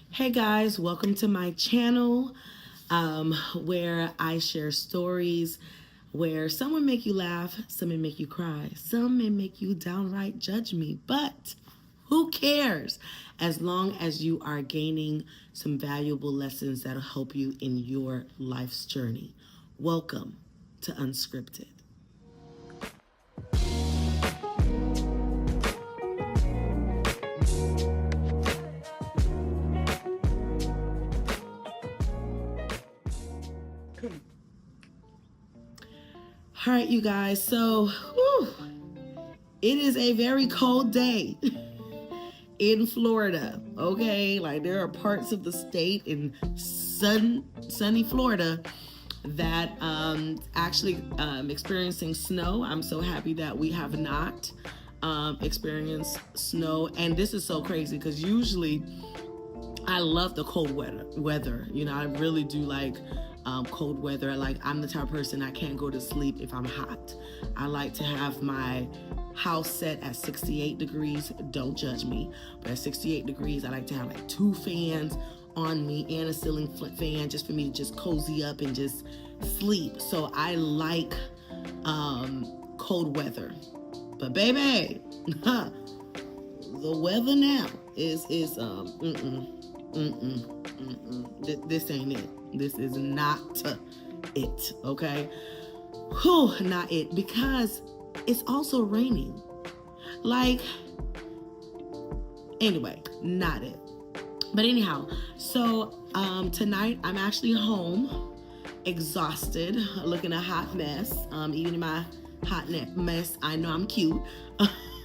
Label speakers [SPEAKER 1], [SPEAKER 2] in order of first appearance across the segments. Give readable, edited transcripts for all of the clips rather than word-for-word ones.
[SPEAKER 1] Hey guys, welcome to my channel where I share stories where some will make you laugh, some may make you cry, some may make you downright judge me, but who cares? As long as you are gaining some valuable lessons that'll help you in your life's journey. Welcome to Unscripted. All right, you guys. So, it is a very cold day in Florida. Okay, like there are parts of the state in sunny Florida that actually experiencing snow. I'm so happy that we have not experienced snow, and this is so crazy because usually I love the cold weather. You know, I really do like cold weather. I'm the type of person I can't go to sleep if I'm hot. I like to have my house set at 68 degrees. Don't judge me, but at 68 degrees, I like to have like 2 fans on me and a ceiling fan just for me to just cozy up and just sleep. So I like cold weather. But baby, the weather now is this ain't it. This is not it, okay? Not it, because it's also raining. Anyway, not it. But anyhow, so tonight I'm actually home, exhausted, looking a hot mess. Even in my hot mess, I know I'm cute.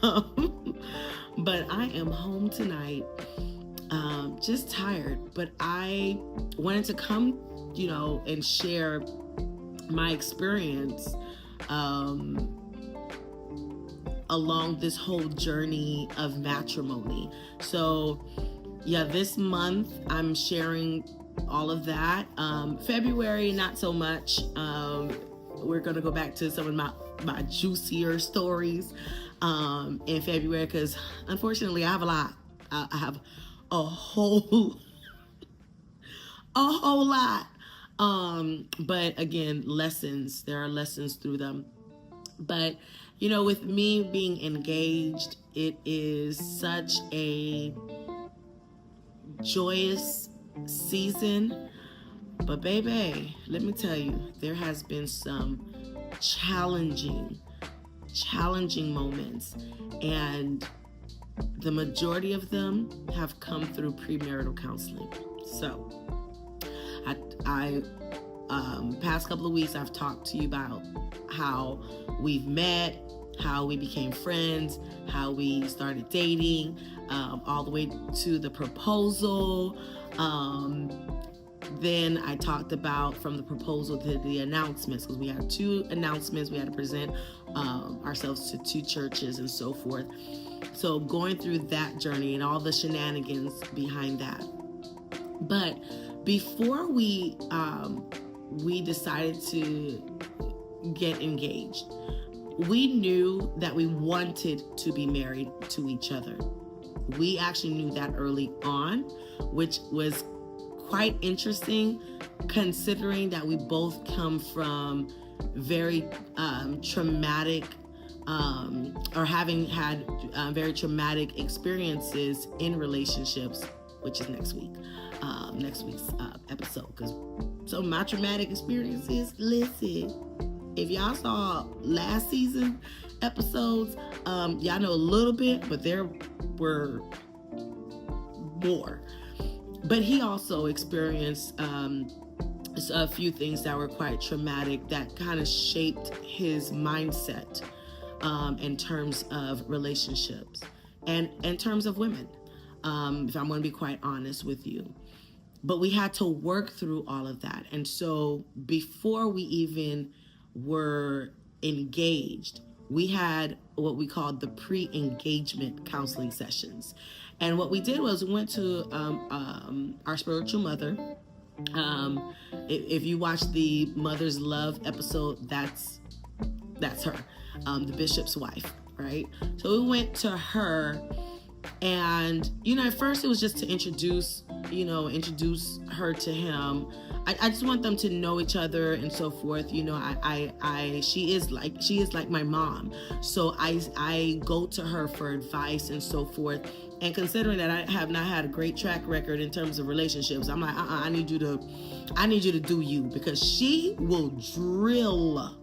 [SPEAKER 1] But I am home tonight. Just tired, but I wanted to come, and share my experience along this whole journey of matrimony. So, yeah, this month I'm sharing all of that. February, not so much. We're going to go back to some of my juicier stories in February because, unfortunately, I have a lot. I have a whole lot. But again, lessons. There are lessons through them. But, with me being engaged, it is such a joyous season. But baby, let me tell you, there has been some challenging moments. And the majority of them have come through premarital counseling. So, I past couple of weeks, I've talked to you about how we've met, how we became friends, how we started dating, all the way to the proposal. Then I talked about from the proposal to the announcements, because we had 2 announcements. We had to present ourselves to 2 churches and so forth. So going through that journey and all the shenanigans behind that. But before we decided to get engaged, we knew that we wanted to be married to each other. We actually knew that early on, which was quite interesting considering that we both come from very traumatic or having had very traumatic experiences in relationships, which is next week's episode. Because so my traumatic experiences, listen, if y'all saw last season episodes, y'all know a little bit, but there were more. But he also experienced a few things that were quite traumatic that kind of shaped his mindset in terms of relationships and in terms of women, if I'm going to be quite honest with you. But we had to work through all of that. And so before we even were engaged, we had what we called the pre-engagement counseling sessions. And what we did was we went to our spiritual mother. If you watch the Mother's Love episode, that's her, the bishop's wife, right? So we went to her, and at first it was just to introduce introduce her to him. I just want them to know each other and so forth. She is like my mom. So I go to her for advice and so forth. And considering that I have not had a great track record in terms of relationships, I'm like, I need you to do you, because she will drill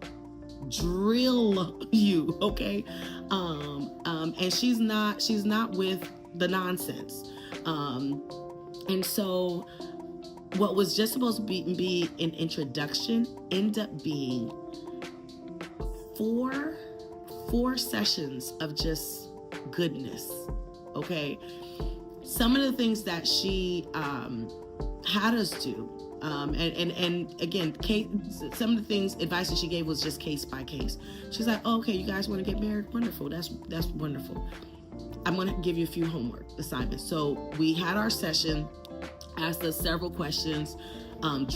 [SPEAKER 1] you, okay? And she's not with the nonsense. And so what was just supposed to be an introduction ended up being four sessions of just goodness. Okay, some of the things that she had us do, and again, some of the things, advice that she gave was just case by case. She's like, oh, okay, you guys want to get married? Wonderful, that's wonderful. I'm going to give you a few homework assignments. So we had our session, asked us several questions,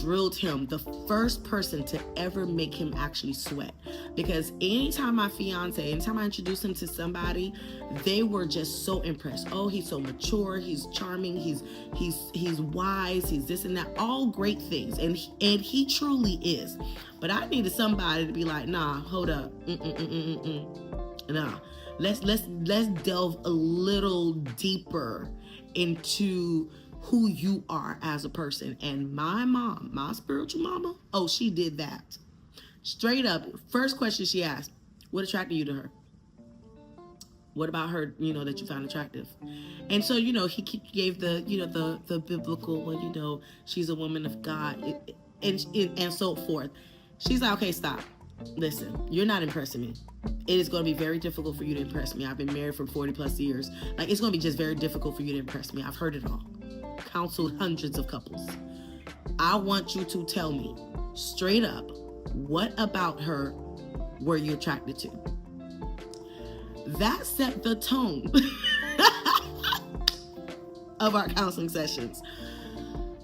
[SPEAKER 1] drilled him, the first person to ever make him actually sweat. Because anytime I introduced him to somebody, they were just so impressed. Oh, he's so mature, he's charming, he's wise, he's this and that, all great things. And he truly is. But I needed somebody to be like, nah, hold up. Nah. Let's delve a little deeper into who you are as a person. And my mom, my spiritual mama, oh, she did that. Straight up, first question she asked, what attracted you to her? What about her, that you found attractive? And so, he gave the biblical, well, she's a woman of God, and so forth. She's like, okay, stop. Listen, you're not impressing me. It is going to be very difficult for you to impress me. I've been married for 40 plus years. Like, it's going to be just very difficult for you to impress me. I've heard it all. Counseled hundreds of couples. I want you to tell me straight up, what about her were you attracted to? That set the tone of our counseling sessions.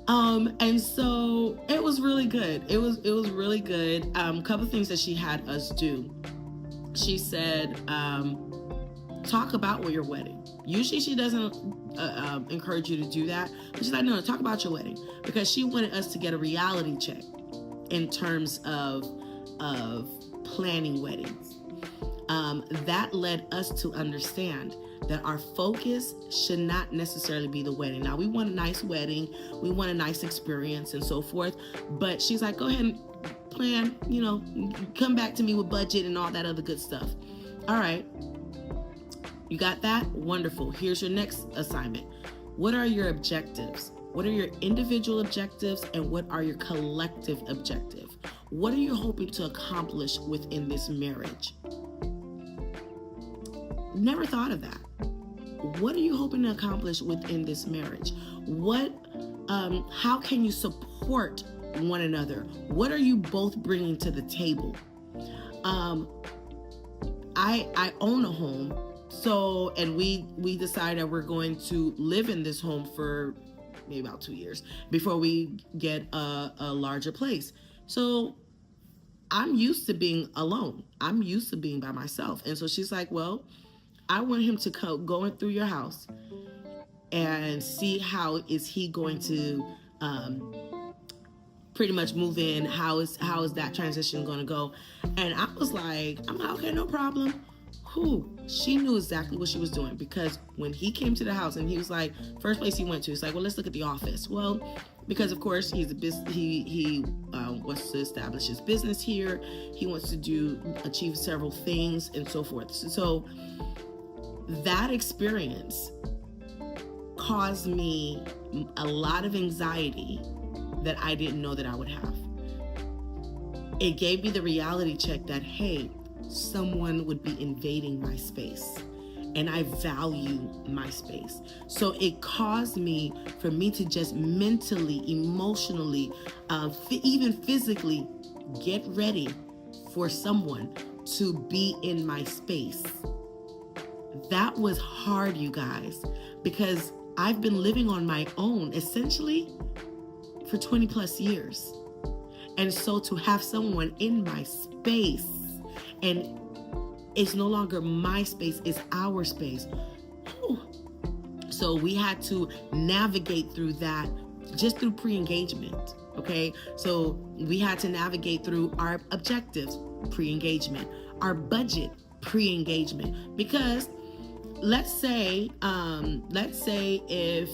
[SPEAKER 1] And so it was really good. It was really good. Couple things that she had us do. She said, talk about your wedding. Usually she doesn't encourage you to do that. But she's like, no, talk about your wedding. Because she wanted us to get a reality check in terms of planning weddings. That led us to understand that our focus should not necessarily be the wedding. Now, we want a nice wedding, we want a nice experience and so forth, but she's like, go ahead and plan, come back to me with budget and all that other good stuff. All right, you got that? Wonderful. Here's your next assignment. What are your objectives? What are your individual objectives and what are your collective objectives? What are you hoping to accomplish within this marriage? Never thought of that. What are you hoping to accomplish within this marriage? How can you support one another? What are you both bringing to the table? I own a home, and we decided we're going to live in this home for maybe about 2 years before we get a larger place. So I'm used to being alone. I'm used to being by myself. And so she's like, well, I want him to go through your house and see how is he going to pretty much move in. How is that transition going to go? And I was like, I'm like, okay, no problem. She knew exactly what she was doing, because when he came to the house and he was like, first place he went to, he's like, well, let's look at the office. Well, because of course he wants to establish his business here. He wants to achieve several things and so forth. So that experience caused me a lot of anxiety that I didn't know that I would have. It gave me the reality check that, hey, someone would be invading my space and I value my space. So it caused for me to just mentally, emotionally, even physically get ready for someone to be in my space. That was hard, you guys, because I've been living on my own essentially for 20 plus years. And so to have someone in my space, and it's no longer my space, it's our space. so we had to navigate through that just through pre-engagement. Okay, so we had to navigate through our objectives pre-engagement, our budget pre-engagement, because let's say if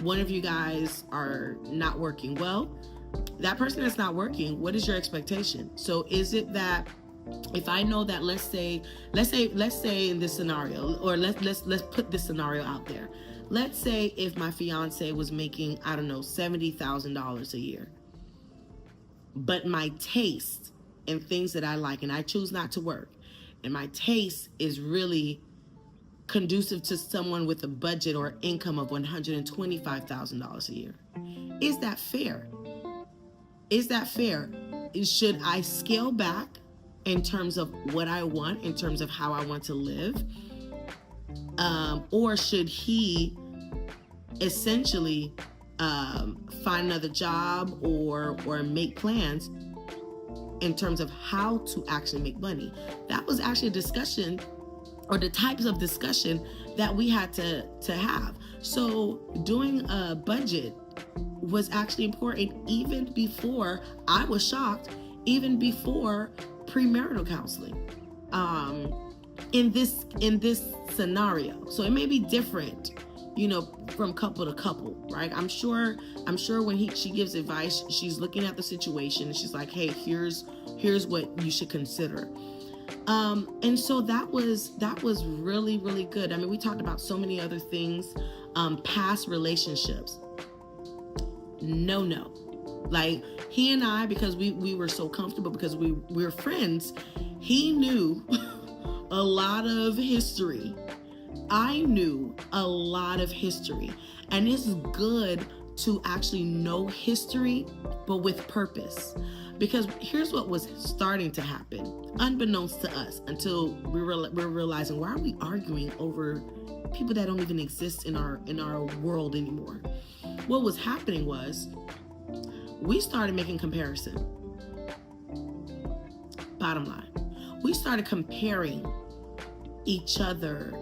[SPEAKER 1] one of you guys are not working well, that person that's not working, what is your expectation? So is it that if I know that, let's say in this scenario, or let's put this scenario out there. Let's say if my fiance was making, I don't know, $70,000 a year, but my taste and things that I like, and I choose not to work, and my taste is really conducive to someone with a budget or income of $125,000 a year. Is that fair? Is that fair? Should I scale back in terms of what I want, in terms of how I want to live? Or should he essentially find another job or make plans in terms of how to actually make money? That was actually a discussion, or the types of discussion that we had to have. So doing a budget was actually important even before, I was shocked, even before premarital counseling. In this scenario. So it may be different, from couple to couple, right? I'm sure when she gives advice, she's looking at the situation and she's like, hey, here's what you should consider. And so that was really, really good. I mean, we talked about so many other things, past relationships. No. Like he and I, because we were so comfortable, because we were friends, he knew a lot of history. I knew a lot of history. And it's good to actually know history, but with purpose. Because here's what was starting to happen, unbeknownst to us, until we're realizing, why are we arguing over people that don't even exist in our world anymore? What was happening was we started making comparison. Bottom line, we started comparing each other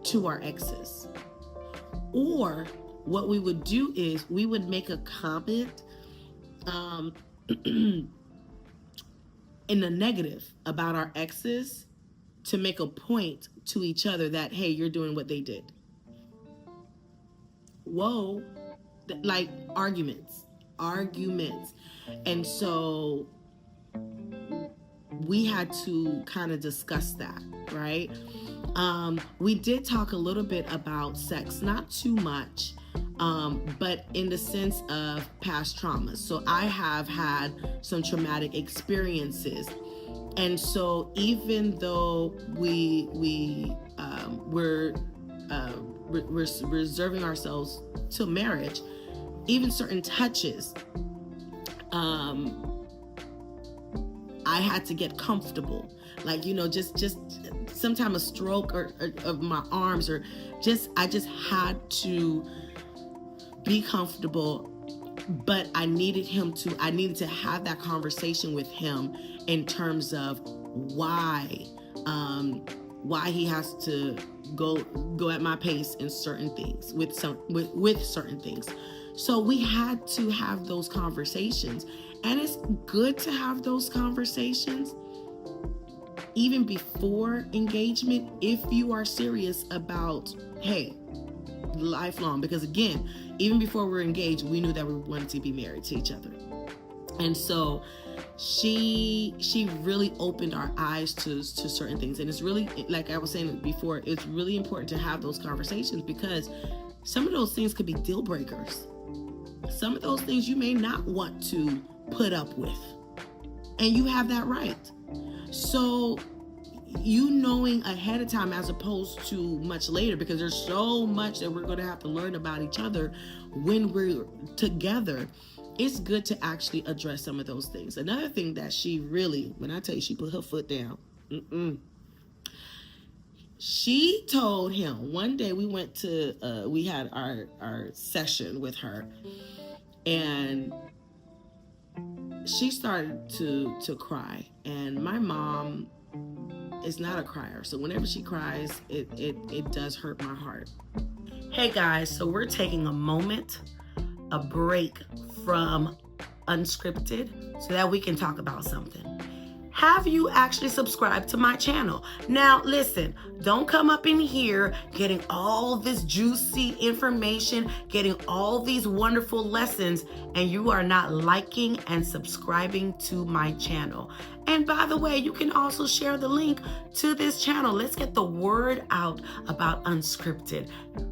[SPEAKER 1] to our exes. Or what we would do is we would make a comment in the negative about our exes to make a point to each other that, hey, you're doing what they did. Whoa, like arguments. And so we had to kind of discuss that, right? We did talk a little bit about sex, not too much, but in the sense of past traumas. So I have had some traumatic experiences. And so even though we're reserving ourselves to marriage, even certain touches, I had to get comfortable. Like, just sometime a stroke or of my arms, or I just had to be comfortable. But I needed to have that conversation with him in terms of why he has to go at my pace in certain things with certain things. So we had to have those conversations, and it's good to have those conversations even before engagement if you are serious about, hey, lifelong. Because again, even before we're engaged, we knew that we wanted to be married to each other. And so she really opened our eyes to certain things. And it's really, like I was saying before, it's really important to have those conversations, because some of those things could be deal breakers. Some of those things you may not want to put up with, and you have that right. So you knowing ahead of time as opposed to much later, because there's so much that we're going to have to learn about each other when we're together, it's good to actually address some of those things. Another thing that she really, when I tell you she put her foot down, she told him one day, we went to, we had our session with her, and she started to cry. And my mom is not a crier, so whenever she cries, it does hurt my heart. Hey guys, so we're taking a moment, a break from Unscripted so that we can talk about something. Have you actually subscribed to my channel? Now, listen, don't come up in here getting all this juicy information, getting all these wonderful lessons, and you are not liking and subscribing to my channel. And by the way, you can also share the link to this channel. Let's get the word out about Unscripted.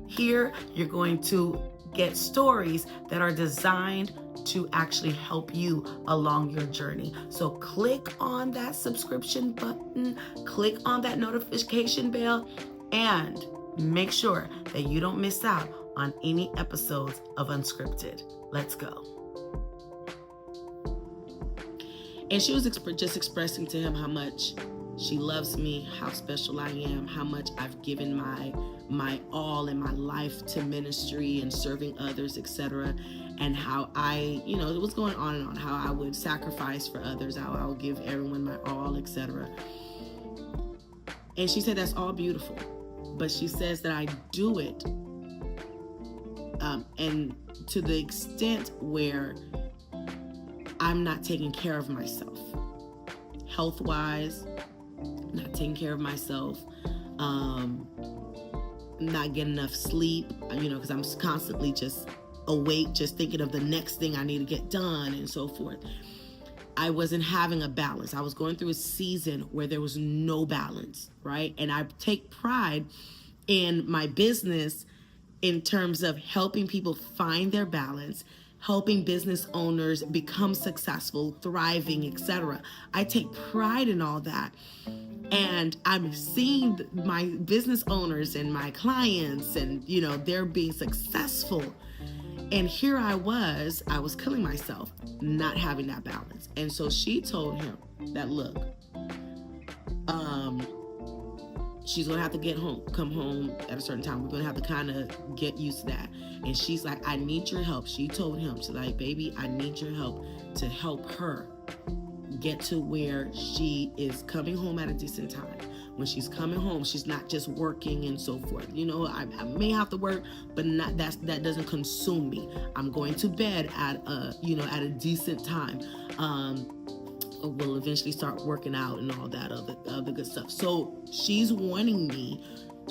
[SPEAKER 1] Here, you're going to get stories that are designed to actually help you along your journey. So click on that subscription button, click on that notification bell, and make sure that you don't miss out on any episodes of Unscripted. Let's go. And she was just expressing to him how much she loves me, how special I am, how much I've given my all in my life to ministry and serving others, etc. And how I, it was going on and on, how I would sacrifice for others, how I would give everyone my all, etc. And she said that's all beautiful, but she says that I do it and to the extent where I'm not taking care of myself, health-wise, not taking care of myself, not getting enough sleep, because I'm constantly just awake, just thinking of the next thing I need to get done and so forth. I wasn't having a balance. I was going through a season where there was no balance, right? And I take pride in my business in terms of helping people find their balance, helping business owners become successful, thriving, etc. I take pride in all that. And I'm seeing my business owners and my clients and, they're being successful. And here I was killing myself, not having that balance. And so she told him that, look, she's going to have to come home at a certain time. We're going to have to kind of get used to that. And she's like, I need your help. She told him, she's like, baby, I need your help to help her get to where she is coming home at a decent time. When she's coming home, she's not just working and so forth. I may have to work, but that doesn't consume me. I'm going to bed at a decent time. We'll eventually start working out and all that other good stuff. So she's wanting me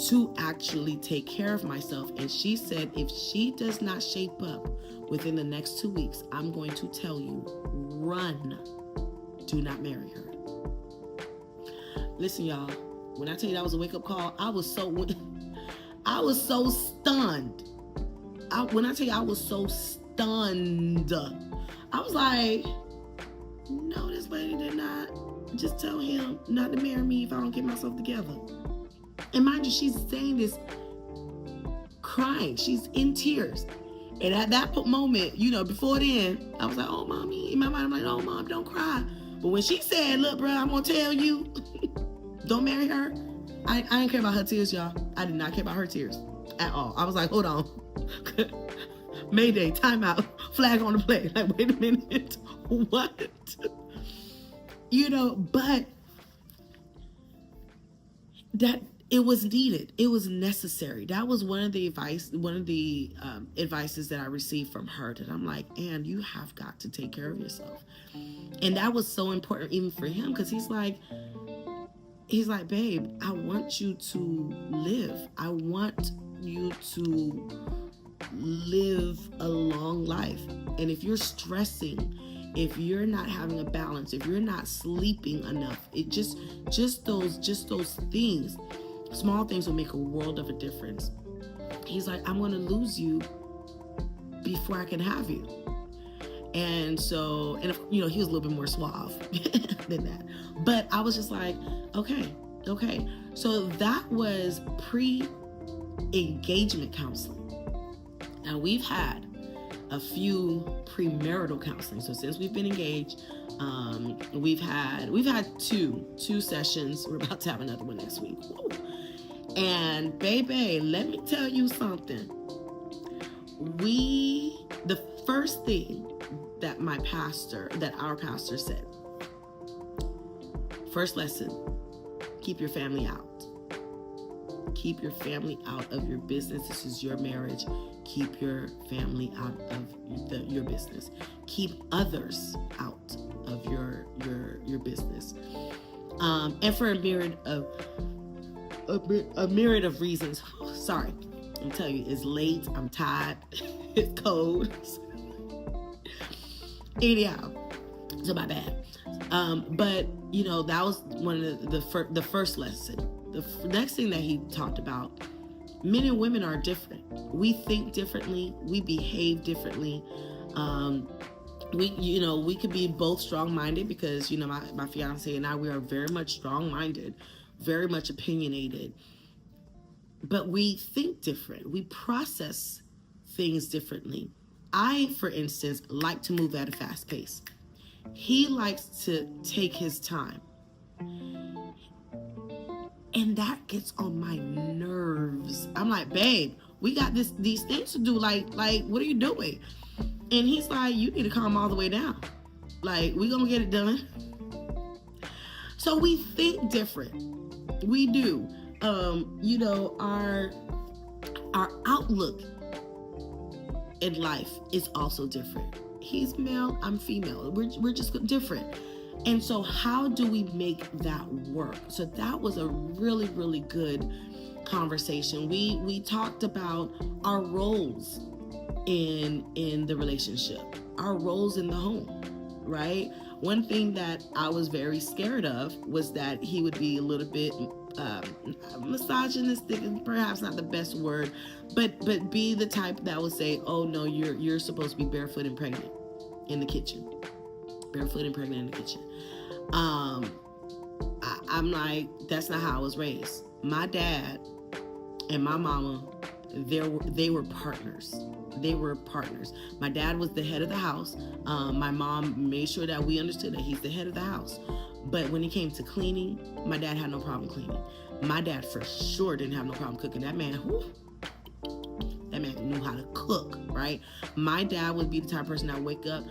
[SPEAKER 1] to actually take care of myself. And she said, if she does not shape up within the next 2 weeks, I'm going to tell you, run. Do not marry her. Listen, y'all, when I tell you that was a wake-up call, I was so stunned. When I tell you I was so stunned, I was like, no, this lady did not just tell him not to marry me if I don't get myself together. And mind you, she's saying this crying. She's in tears. And at that moment, before then, I was like, oh, mommy. In my mind, I'm like, oh, mom, don't cry. But when she said, look, bro, I'm going to tell you, don't marry her, I didn't care about her tears, y'all. I did not care about her tears at all. I was like, hold on. Mayday, timeout, flag on the play. Like, wait a minute. What? But that it was needed. It was necessary. That was one of the advices that I received from her, that I'm like, Ann, you have got to take care of yourself. And that was so important even for him, because he's like, babe, I want you to live. I want you to live a long life. And if you're stressing, if you're not having a balance, if you're not sleeping enough, it just those things, small things will make a world of a difference. He's like, I'm going to lose you before I can have you. And so, he was a little bit more suave than that. But I was just like, okay. So that was pre-engagement counseling. Now we've had a few premarital counseling. So since we've been engaged, we've had two sessions. We're about to have another one next week. Woo. And baby, let me tell you something. The first thing that our pastor said, first lesson, keep your family out. keep your family out of your business. This is your marriage. Keep your family out of your business. Keep others out of your business. And for a myriad of reasons. Sorry, I'm telling you, it's late. I'm tired. It's cold. Anyhow, so my bad. But that was one of the first lesson. The next thing that he talked about: men and women are different. We think differently. We behave differently. We could be both strong-minded because my fiance and I, we are very much strong-minded, very much opinionated. But we think different. We process things differently. I, for instance, like to move at a fast pace. He likes to take his time. And that gets on my nerves. I'm like, babe, we got these things to do. Like, what are you doing? And he's like, you need to calm all the way down. Like, we gonna get it done. So we think different. We do. Our outlook in life is also different. He's male, I'm female. We're just different. And so how do we make that work? So that was a really, really good conversation. We talked about our roles in the relationship, our roles in the home, right? One thing that I was very scared of was that he would be a little bit misogynistic, and perhaps not the best word, but be the type that would say, oh no, you're supposed to be barefoot and pregnant in the kitchen. Barefoot and pregnant in the kitchen. I'm like, that's not how I was raised. My dad and my mama, they were partners. They were partners. My dad was the head of the house. My mom made sure that we understood that he's the head of the house. But when it came to cleaning, my dad had no problem cleaning. My dad for sure didn't have no problem cooking. That man knew how to cook, right? My dad would be the type of person that wake up,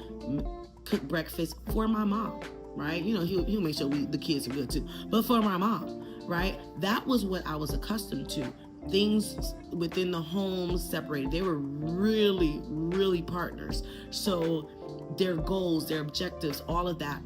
[SPEAKER 1] cook breakfast for my mom, right? He'll make sure the kids are good too. But for my mom, right? That was what I was accustomed to. Things within the home separated. They were really, really partners. So their goals, their objectives, all of that,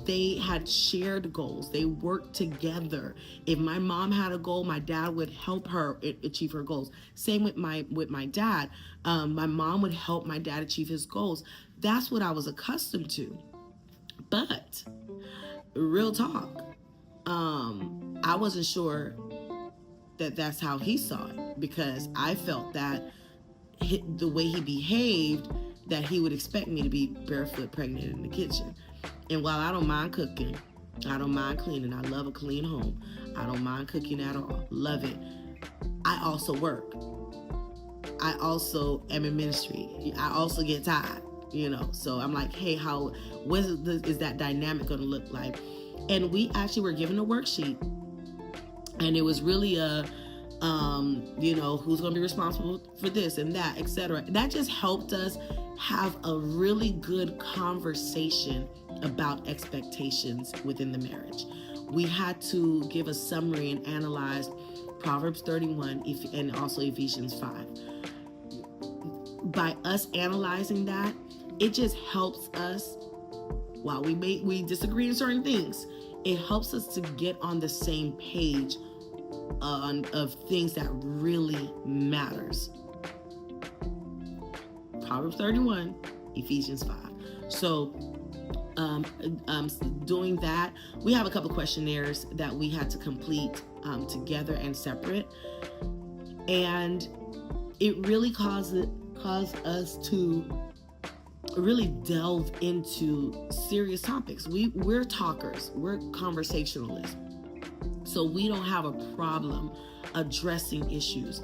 [SPEAKER 1] they had shared goals. They worked together. If my mom had a goal, my dad would help her achieve her goals. Same with my dad. My mom would help my dad achieve his goals. That's what I was accustomed to. But real talk, I wasn't sure that that's how he saw it, because I felt that the way he behaved, that he would expect me to be barefoot pregnant in the kitchen. And while I don't mind cooking, I don't mind cleaning, I love a clean home, I don't mind cooking at all, love it, I also work. I also am in ministry. I also get tired, So I'm like, hey, what is that dynamic going to look like? And we actually were given a worksheet, and it was really who's going to be responsible for this and that, etc. That just helped us have a really good conversation about expectations within the marriage. We had to give a summary and analyze Proverbs 31 and also Ephesians 5. By us analyzing that, it just helps us, while we disagree on certain things, it helps us to get on the same page of things that really matters. Proverbs 31, Ephesians 5. So doing that, we have a couple questionnaires that we had to complete together and separate, and it really caused us to really delve into serious topics. We're talkers, we're conversationalists, so we don't have a problem addressing issues,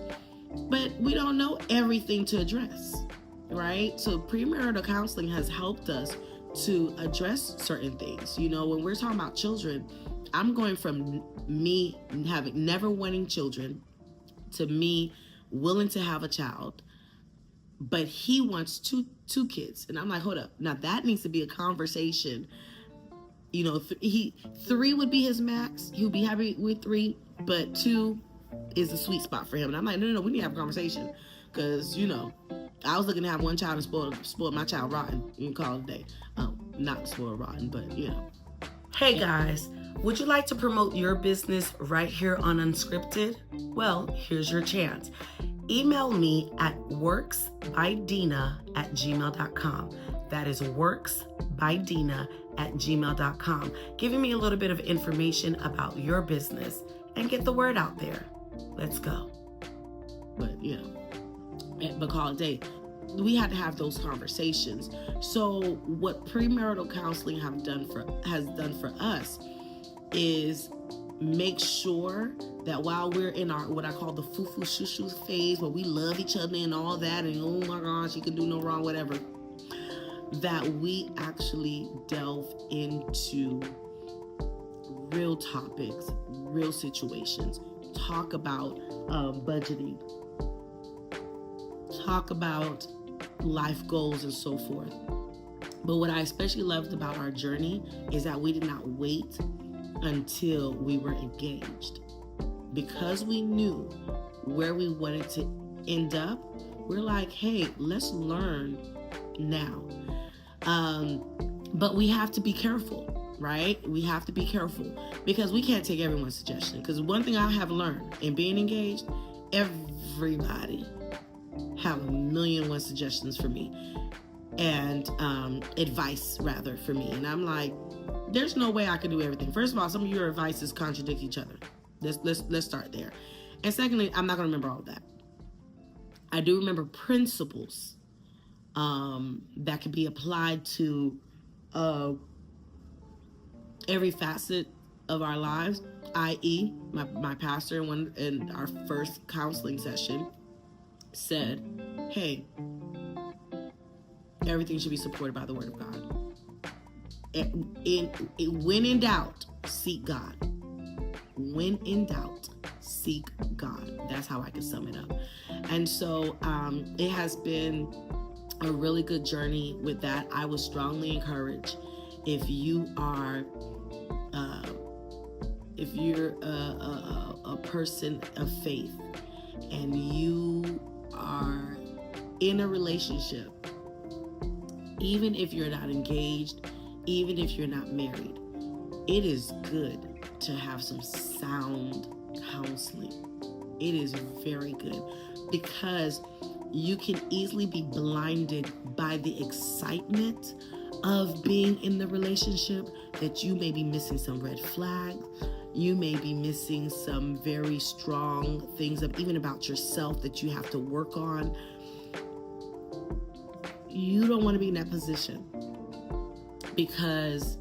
[SPEAKER 1] but we don't know everything to address, right? So premarital counseling has helped us to address certain things. When we're talking about children, I'm going from me never wanting children to me willing to have a child, but he wants two kids. And I'm like, hold up. Now that needs to be a conversation. 3 would be his max. He would be happy with 3, but 2, is the sweet spot for him. And I'm like, no, we need to have a conversation. Because, I was looking to have one child and spoil my child rotten. You can call it a day. Not spoil rotten, but, Hey guys, would you like to promote your business right here on Unscripted? Well, here's your chance. Email me at worksbydina@gmail.com. That is worksbydina@gmail.com. Giving me a little bit of information about your business and get the word out there. Let's go. But, but call it a day. We had to have those conversations. So what premarital counseling has done for us is make sure that while we're in our, what I call the foo-foo shoo-shoo phase, where we love each other and all that, and oh my gosh, you can do no wrong, whatever, that we actually delve into real topics, real situations, talk about budgeting, talk about life goals and so forth. But what I especially loved about our journey is that we did not wait until we were engaged. Because we knew where we wanted to end up, we're like, hey, let's learn now. But we have to be careful, right? We have to be careful because we can't take everyone's suggestion. Because one thing I have learned in being engaged, everybody have a million and one suggestions for me and advice rather for me. And I'm like, there's no way I can do everything. First of all, some of your advices contradict each other. Let's start there. And secondly, I'm not going to remember all of that. I do remember principles that can be applied to every facet of our lives, i.e. my pastor in our first counseling session said, hey, everything should be supported by the word of God. When in doubt, seek God. When in doubt, seek God. That's how I can sum it up. And so it has been a really good journey with that. I would strongly encourage if you're a person of faith and you are in a relationship, even if you're not engaged, even if you're not married, it is good to have some sound counseling. It is very good because you can easily be blinded by the excitement of being in the relationship that you may be missing some red flags. You may be missing some very strong things even about yourself that you have to work on. You don't want to be in that position because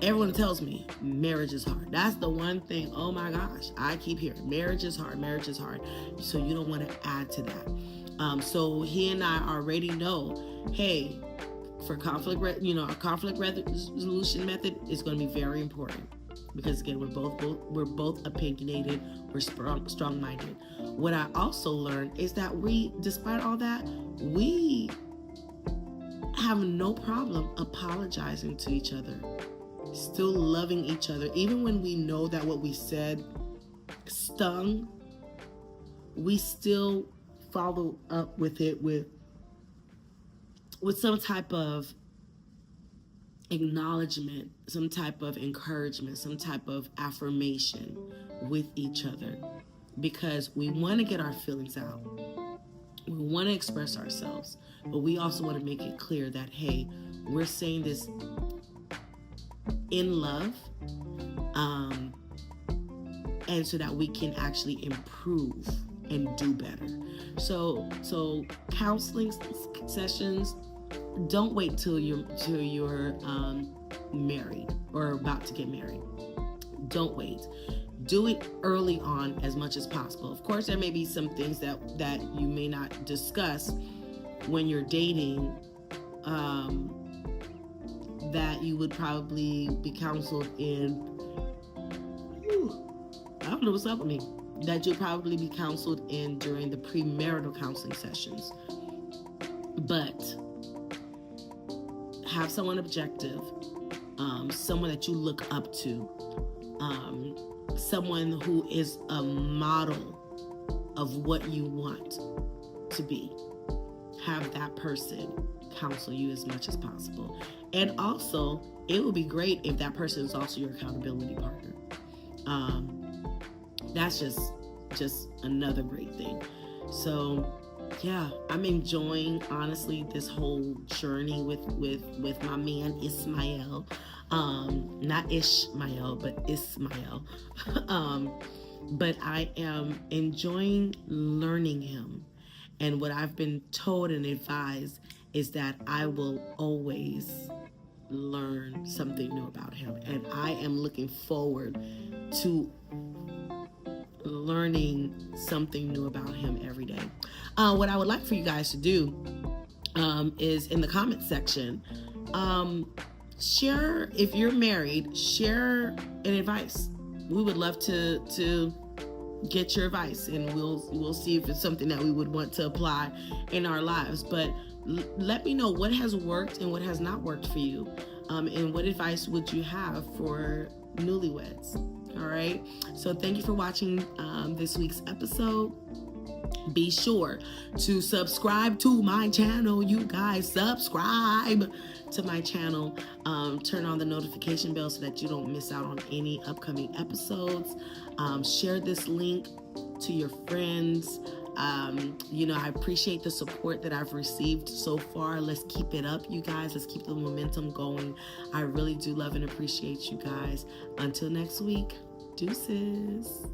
[SPEAKER 1] everyone tells me marriage is hard. That's the one thing, oh my gosh, I keep hearing marriage is hard. So you don't want to add to that. So he and I already know, hey, for conflict resolution method is going to be very important because again, we're both opinionated, we're strong-minded. What I also learned is that despite all that, we have no problem apologizing to each other, still loving each other, even when we know that what we said stung. We still follow up with it with some type of acknowledgement, some type of encouragement, some type of affirmation with each other, because we want to get our feelings out. We want to express ourselves, but we also want to make it clear that, hey, we're saying this in love, and so that we can actually improve and do better. So counseling sessions, don't wait till you're married or about to get married. Don't wait. Do it early on as much as possible. Of course, there may be some things that you may not discuss when you're dating, that you would probably be counseled in. I don't know what's up with me. That you'll probably be counseled in during the premarital counseling sessions. But have someone objective, someone that you look up to, someone who is a model of what you want to be. Have that person counsel you as much as possible. And also, it would be great if that person is also your accountability partner. That's just another great thing. So yeah, I'm enjoying, honestly, this whole journey with my man Ismael. Not Ishmael, but Ismael. But I am enjoying learning him. And what I've been told and advised is that I will always learn something new about him. And I am looking forward to learning something new about him every day. What I would like for you guys to do is in the comment section, share, if you're married, share an advice. We would love to get your advice, and we'll see if it's something that we would want to apply in our lives. But let me know what has worked and what has not worked for you, and what advice would you have for newlyweds. All right, so thank you for watching this week's episode. Be sure to subscribe to my channel. You guys, subscribe to my channel. Turn on the notification bell so that you don't miss out on any upcoming episodes. Share this link to your friends. I appreciate the support that I've received so far. Let's keep it up, you guys. Let's keep the momentum going. I really do love and appreciate you guys. Until next week, deuces.